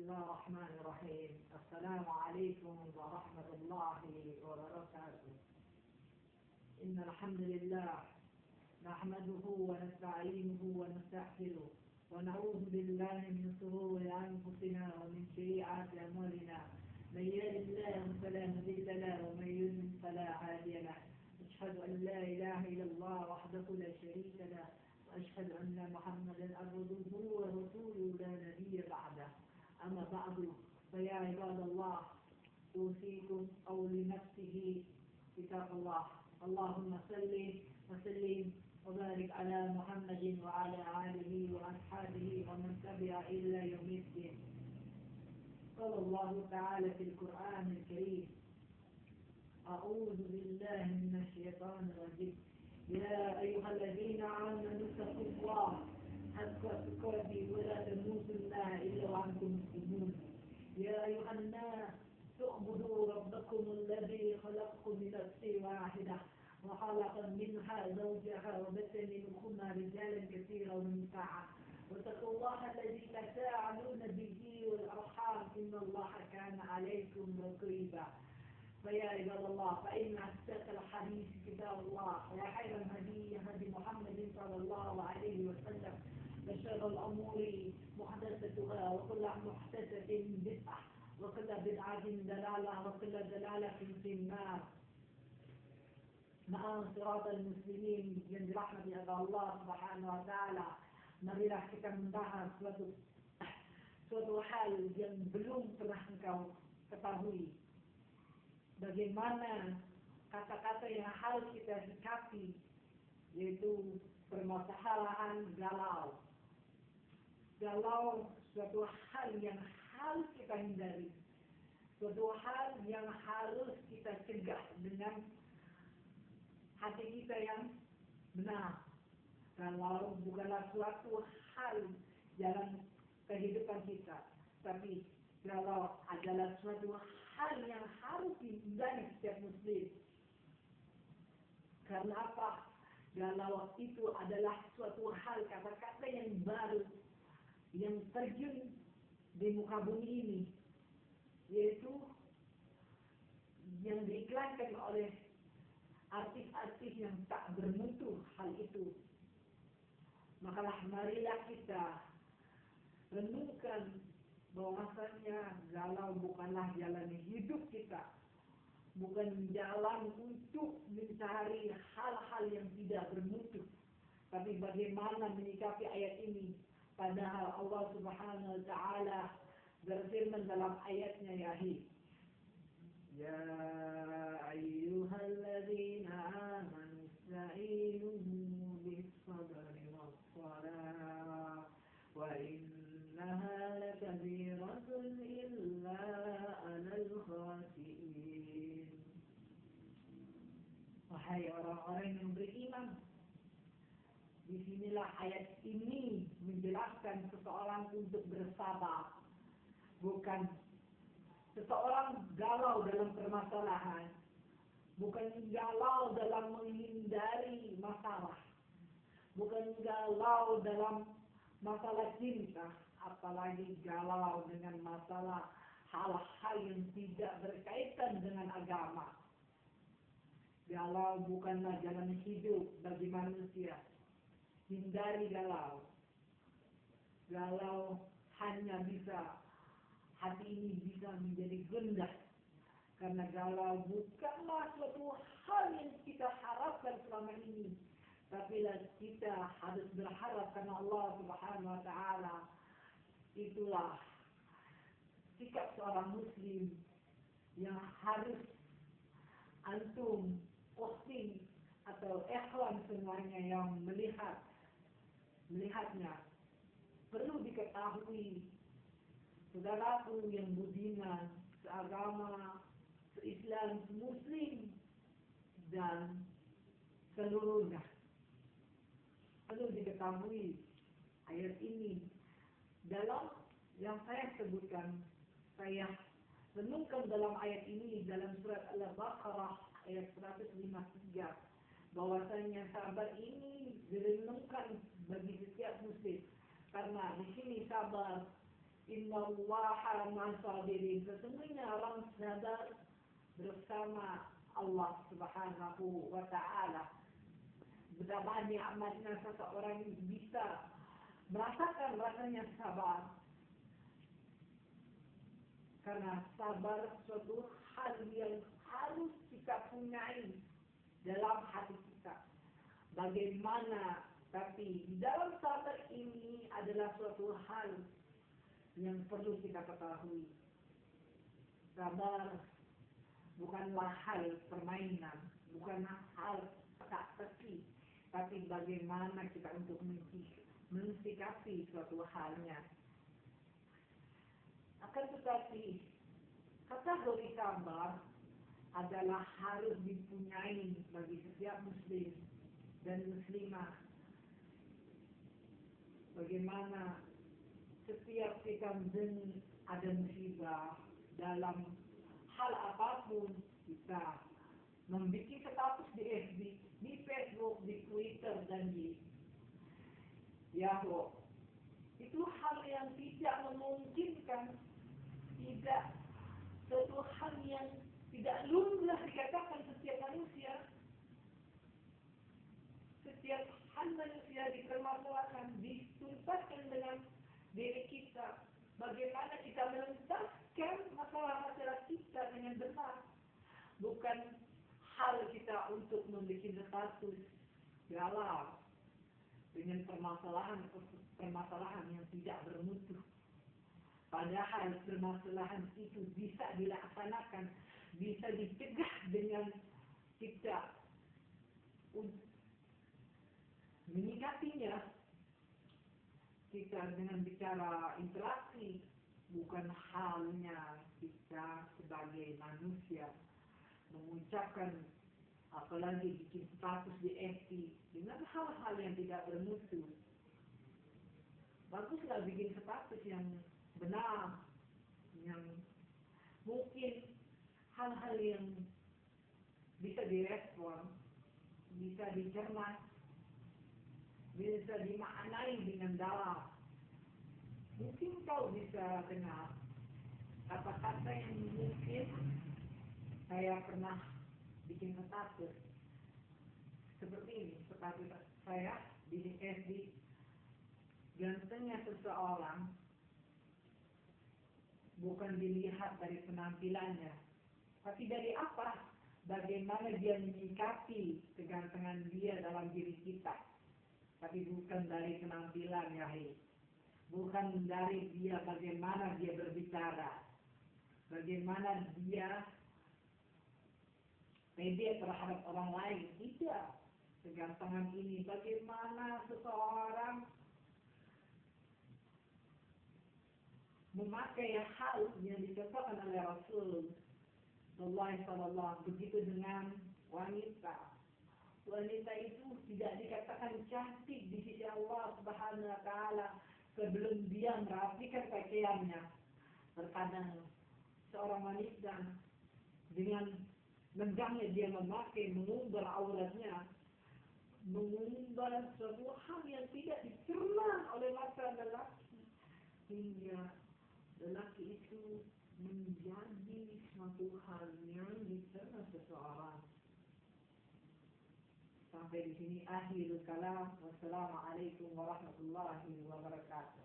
الله الرحمن الرحيم. السلام عليكم ورحمة الله وبركاته. إن الحمد لله نحمده ونستعينه ونستغفره ونعوذ بالله من شرور أنفسنا ومن سيئات أعمالنا. من يهد الله فلا مضل له ومن يضلل فلا هادي له. أشهد أن لا إله إلا الله وحده لا شريك له وأشهد أن محمدا عبده ورسوله لا نبي بعده. أما بعد فيا عباد الله أوصيكم أو لنفسه كتاب الله. اللهم صل وسلم وبارك على محمد وعلى آله وأصحابه ومن تبع إلى يوم الدين. قال الله تعالى في القرآن الكريم: أعوذ بالله من الشيطان الرجيم. يا أيها الذين آمنوا اتقوا الله حق تقاته ولا تموتن إلا وأنتم مسلمون. يا أيها الناس اعبدوا ربكم الذي خلقكم من نفس واحدة وخلق منها زوجها وبث منهما رجالا كثيرا ونساء واتقوا الله الذي تساءلون به والأرحام إن الله كان عليكم رقيبا. فيا عباد الله فإن أصدق الحديث كتاب الله وخير الهدي هدي محمد صلى الله عليه وسلم وشر الأمور محدثتها وكل محدثة بدعة وكل بدعة دلالة وكل دلالة في النار. Maaf siratal muslimin yang dirahmati oleh Allah Subhanahu wa taala. Marilah kita membahas suatu hal yang belum pernah engkau ketahui. Bagaimana kata-kata yang harus kita sikapi, yaitu permasalahan galau. Galau suatu hal yang harus kita hindari, suatu hal yang harus kita cegah dengan hati kita yang benar. Galau bukanlah suatu hal dalam kehidupan kita, tapi galau adalah suatu hal yang harus dihindari setiap muslim. Karena apa? Galau itu adalah suatu hal, kata-kata yang baru yang terjun di muka bumi ini, yaitu yang diiklankan oleh artis-artis yang tak bermutu hal itu. Makalah marilah kita renungkan bahwasanya galau bukanlah jalan hidup kita, bukan jalan untuk mencari hal-hal yang tidak bermutu, tapi bagaimana menyikapi ayat ini. Padahal Allah Subhanahu wa taala berfirman dalam ayatnya, Ya ayyuhalladzina amanu ista'inu bis-sabri was-salah wa innaha lakabiratun illa 'alal khashi'in. Wahai orang-orang yang beriman, disinilah ayat ini menjelaskan seseorang untuk bersabar, bukan seseorang galau dalam permasalahan, bukan galau dalam menghindari masalah, bukan galau dalam masalah cinta, apalagi galau dengan masalah hal-hal yang tidak berkaitan dengan agama. Galau bukanlah jalan hidup bagi manusia. Hindari galau. Galau hanya bisa, hati ini bisa menjadi gundah. Karena galau bukanlah suatu hal yang kita harapkan selama ini. Tapi kita harus berharap karena Allah Subhanahu wa taala. Itulah sikap seorang muslim yang harus antum posting atau ikhwan semuanya yang melihatnya. Perlu diketahui, saudaraku yang budiman, seagama, seislam, muslim, dan seluruhnya. Perlu diketahui ayat ini dalam yang saya sebutkan, saya renungkan dalam ayat ini dalam surat Al-Baqarah ayat 153, bahwasanya sabar ini direnungkan bagi setiap muslim. Karena di sini sabar Innallaha ma'as-sabirin. Sesungguhnya orang sabar bersama Allah Subhanahu wa Ta'ala. Betapa nikmatnya seseorang bisa merasakan rasanya sabar. Karena sabar suatu hal yang harus kita punyai dalam hati kita. Bagaimana, tapi di dalam sabar ini adalah suatu hal yang perlu kita ketahui. Sabar bukanlah hal permainan, bukanlah hal teka-teki, tapi bagaimana kita untuk mensikapi suatu halnya. Akan tetapi, kategori sabar adalah harus dipunyai bagi setiap muslim dan muslimah. Bagaimana setiap kita ada musibah dalam hal apapun, kita membuat status di FB, di Facebook, di Twitter, dan di Yahoo. Itu hal yang tidak memungkinkan, tidak suatu hal yang tidak lumrah dikatakan setiap manusia. Setiap hal manusia dipermasalahkan, dituntaskan dengan diri kita. Bagaimana kita menuntaskan masalah-masalah kita dengan benar. Bukan hal kita untuk membuat status galau dengan permasalahan yang tidak bermutu. Padahal permasalahan itu bisa dilaksanakan, bisa dicegah dengan kita menyikapinya. Kita dengan bicara interaksi, bukan halnya kita sebagai manusia mengucapkan, apalagi bikin status di FB dengan hal-hal yang tidak bermutu. Baguslah bikin status yang benar, yang mungkin hal-hal yang bisa direspon, bisa dicermat, bisa dimaknai dengan dalam. Mungkin kau bisa dengar kata-kata yang mungkin saya pernah bikin status seperti ini. Status saya di FB, gantengnya seseorang bukan dilihat dari penampilannya, tapi dari apa? Bagaimana dia menyikapi kegantengan dia dalam diri kita. Tapi bukan dari penampilan, ya. Bukan dari dia bagaimana dia berbicara, bagaimana dia pede terhadap orang lain. Tidak. Kegantengan ini bagaimana seseorang memakai hal yang dicontohkan oleh Rasul Sallallahu begitu dengan wanita. Wanita itu tidak dikatakan cantik di sisi Allah Subhanahu wa Ta'ala sebelum dia merapikan pakaiannya. Terkadang seorang wanita dengan lenggangnya dia memakai, mengumbar auratnya, mengumbar sebuah hal yang tidak dicerna oleh mata lelaki, hingga lelaki itu menjadi suatu hal yang dicerna seseorang. Sampai di sini akhirul kalam. Wassalamualaikum warahmatullahi wabarakatuh.